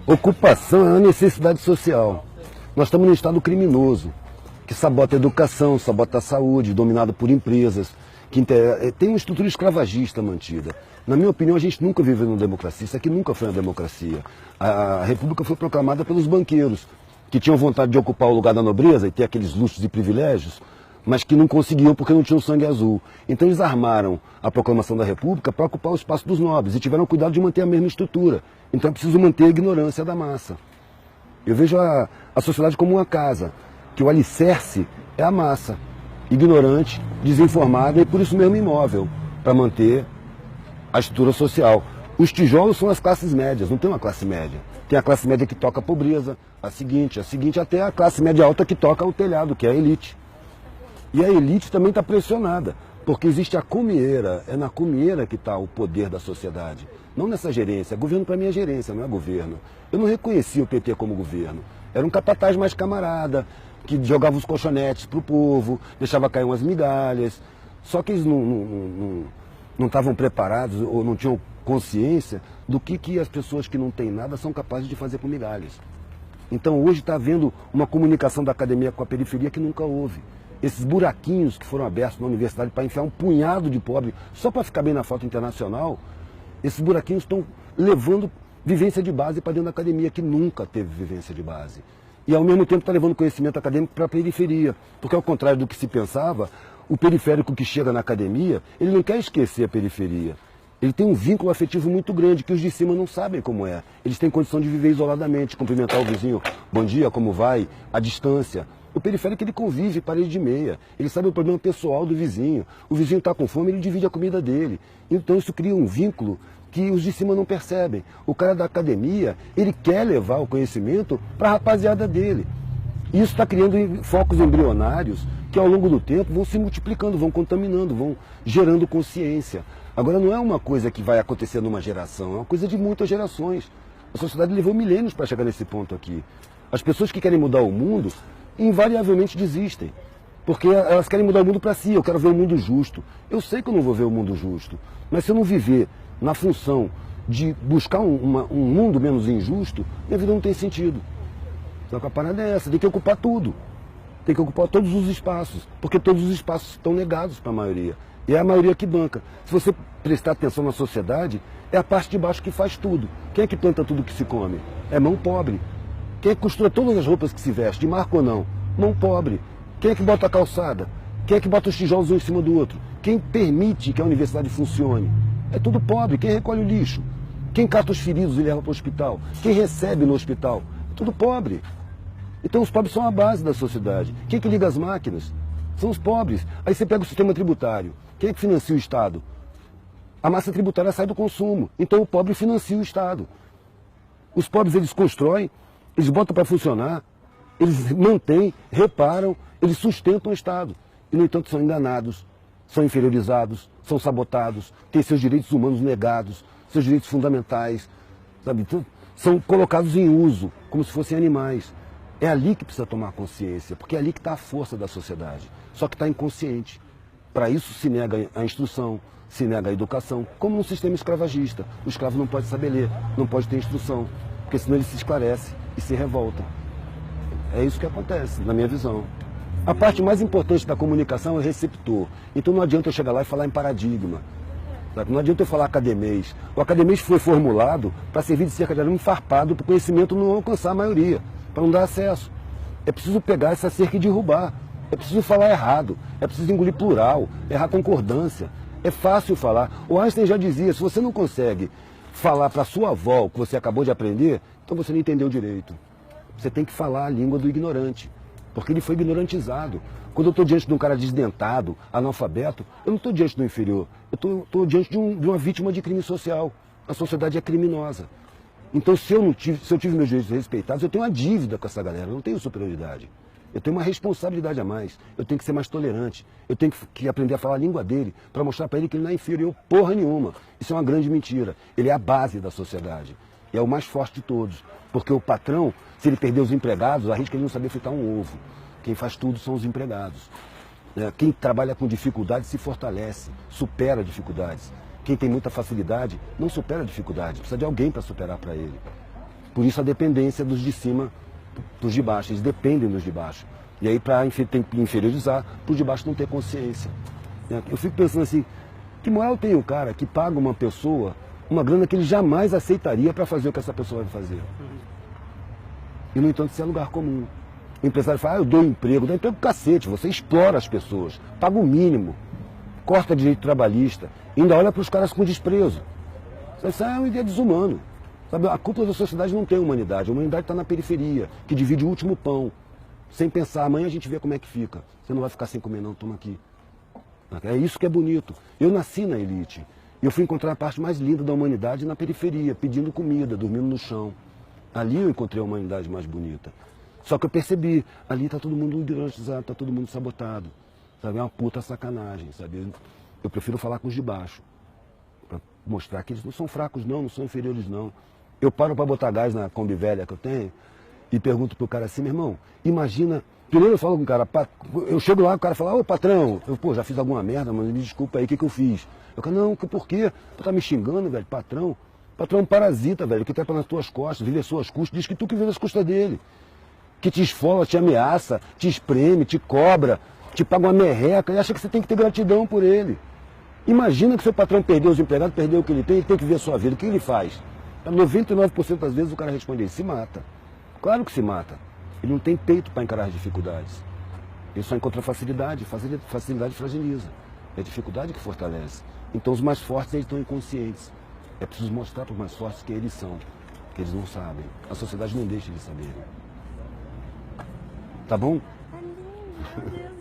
Ocupação é uma necessidade social. Nós estamos num estado criminoso, que sabota a educação, sabota a saúde, dominado por empresas, que tem uma estrutura escravagista mantida. Na minha opinião, a gente nunca viveu numa democracia, isso aqui nunca foi uma democracia. A República foi proclamada pelos banqueiros, que tinham vontade de ocupar o lugar da nobreza e ter aqueles luxos e privilégios, mas que não conseguiam porque não tinham sangue azul. Então eles armaram a proclamação da República para ocupar o espaço dos nobres e tiveram cuidado de manter a mesma estrutura. Então é preciso manter a ignorância da massa. Eu vejo a sociedade como uma casa, que o alicerce é a massa, ignorante, desinformada e por isso mesmo imóvel, para manter a estrutura social. Os tijolos são as classes médias, não tem uma classe média. Tem a classe média que toca a pobreza, a seguinte até a classe média alta que toca o telhado, que é a elite. E a elite também está pressionada, porque existe a comieira, é na comieira que está o poder da sociedade. Não nessa gerência, governo para mim é gerência, não é governo. Eu não reconhecia o PT como governo. Era um capataz mais camarada, que jogava os colchonetes para o povo, deixava cair umas migalhas. Só que eles não estavam preparados ou não tinham consciência do que as pessoas que não têm nada são capazes de fazer com migalhas. Então hoje está havendo uma comunicação da academia com a periferia que nunca houve. Esses buraquinhos que foram abertos na universidade para enfiar um punhado de pobre só para ficar bem na foto internacional, esses buraquinhos estão levando vivência de base para dentro da academia, que nunca teve vivência de base. E ao mesmo tempo está levando conhecimento acadêmico para a periferia, porque ao contrário do que se pensava, o periférico que chega na academia, ele não quer esquecer a periferia. Ele tem um vínculo afetivo muito grande, que os de cima não sabem como é. Eles têm condição de viver isoladamente, cumprimentar o vizinho, bom dia, como vai, à distância. O periférico ele convive parede de meia, ele sabe o problema pessoal do vizinho. O vizinho está com fome, ele divide a comida dele. Então isso cria um vínculo que os de cima não percebem. O cara da academia, ele quer levar o conhecimento para a rapaziada dele. E isso está criando focos embrionários que ao longo do tempo vão se multiplicando, vão contaminando, vão gerando consciência. Agora não é uma coisa que vai acontecer numa geração, é uma coisa de muitas gerações. A sociedade levou milênios para chegar nesse ponto aqui. As pessoas que querem mudar o mundo invariavelmente desistem. Porque elas querem mudar o mundo para si, eu quero ver o mundo justo. Eu sei que eu não vou ver o mundo justo, mas se eu não viver na função de buscar um mundo menos injusto, minha vida não tem sentido. Só que a parada é essa, tem que ocupar tudo. Tem que ocupar todos os espaços, porque todos os espaços estão negados para a maioria. E é a maioria que banca. Se você prestar atenção na sociedade, é a parte de baixo que faz tudo. Quem é que planta tudo que se come? É mão pobre. Quem é que costura todas as roupas que se veste, de marca ou não? Mão pobre. Quem é que bota a calçada? Quem é que bota os tijolos um em cima do outro? Quem permite que a universidade funcione? É tudo pobre. Quem recolhe o lixo? Quem cata os feridos e leva para o hospital? Quem recebe no hospital? É tudo pobre. Então os pobres são a base da sociedade. Quem é que liga as máquinas? São os pobres. Aí você pega o sistema tributário. Quem é que financia o Estado? A massa tributária sai do consumo. Então o pobre financia o Estado. Os pobres eles constroem, eles botam para funcionar, eles mantêm, reparam, eles sustentam o Estado. E, no entanto, são enganados, são inferiorizados, são sabotados, têm seus direitos humanos negados, seus direitos fundamentais, sabe? Então, são colocados em uso, como se fossem animais. É ali que precisa tomar consciência, porque é ali que está a força da sociedade. Só que está inconsciente. Para isso se nega a instrução, se nega a educação, como num sistema escravagista. O escravo não pode saber ler, não pode ter instrução, porque senão ele se esclarece e se revolta. É isso que acontece, na minha visão. A parte mais importante da comunicação é o receptor. Então não adianta eu chegar lá e falar em paradigma. Sabe? Não adianta eu falar academês. O academês foi formulado para servir de cerca de arame farpado para o conhecimento não alcançar a maioria, para não dar acesso. É preciso pegar essa cerca e derrubar. É preciso falar errado. É preciso engolir plural, errar concordância. É fácil falar. O Einstein já dizia, se você não consegue falar para sua avó o que você acabou de aprender, então você não entendeu direito. Você tem que falar a língua do ignorante, porque ele foi ignorantizado. Quando eu estou diante de um cara desdentado, analfabeto, eu não estou diante do inferior, eu estou diante de uma vítima de crime social. A sociedade é criminosa. Então, se eu tive meus direitos respeitados, eu tenho uma dívida com essa galera, eu não tenho superioridade. Eu tenho uma responsabilidade a mais, eu tenho que ser mais tolerante, eu tenho que aprender a falar a língua dele, para mostrar para ele que ele não é inferior porra nenhuma. Isso é uma grande mentira. Ele é a base da sociedade. E é o mais forte de todos. Porque o patrão, se ele perder os empregados, arrisca ele não saber fritar um ovo. Quem faz tudo são os empregados. Quem trabalha com dificuldade se fortalece, supera dificuldades. Quem tem muita facilidade não supera dificuldade, precisa de alguém para superar para ele. Por isso a dependência dos de cima dos de baixo, eles dependem dos de baixo. E aí para inferiorizar, para os de baixo não ter consciência. Eu fico pensando assim, que moral tem o cara que paga uma pessoa uma grana que ele jamais aceitaria para fazer o que essa pessoa vai fazer? E no entanto isso é lugar comum. O empresário fala, eu dou emprego cacete, você explora as pessoas, paga o mínimo, corta direito trabalhista, ainda olha para os caras com desprezo. Isso é uma ideia desumana. Sabe, a culpa da sociedade não tem humanidade, a humanidade está na periferia, que divide o último pão, sem pensar, amanhã a gente vê como é que fica. Você não vai ficar sem comer não, toma aqui. É isso que é bonito. Eu nasci na elite, e eu fui encontrar a parte mais linda da humanidade na periferia, pedindo comida, dormindo no chão. Ali eu encontrei a humanidade mais bonita. Só que eu percebi, ali está todo mundo hidrotizado, está todo mundo sabotado. Sabe? É uma puta sacanagem, sabe? Eu prefiro falar com os de baixo, para mostrar que eles não são fracos não são inferiores não. Eu paro para botar gás na Kombi velha que eu tenho e pergunto pro cara assim, meu irmão, imagina... Primeiro eu falo com o cara, eu chego lá, o cara fala, ô patrão, eu já fiz alguma merda, mas me desculpa aí, o que eu fiz? Eu falo, não, por quê? Tu tá me xingando, velho, patrão? Patrão é um parasita, velho, que trepa nas tuas costas, vive às suas custas, diz que tu que vive às custas dele. Que te esfola, te ameaça, te espreme, te cobra, te paga uma merreca e acha que você tem que ter gratidão por ele. Imagina que seu patrão perdeu os empregados, perdeu o que ele tem que ver a sua vida. O que ele faz? 99% das vezes o cara responde, ele se mata. Claro que se mata. Ele não tem peito para encarar as dificuldades. Ele só encontra facilidade, facilidade fragiliza. É a dificuldade que fortalece. Então os mais fortes eles estão inconscientes. É preciso mostrar para os mais fortes que eles são, que eles não sabem. A sociedade não deixa eles saberem. Tá bom? É lindo, meu Deus.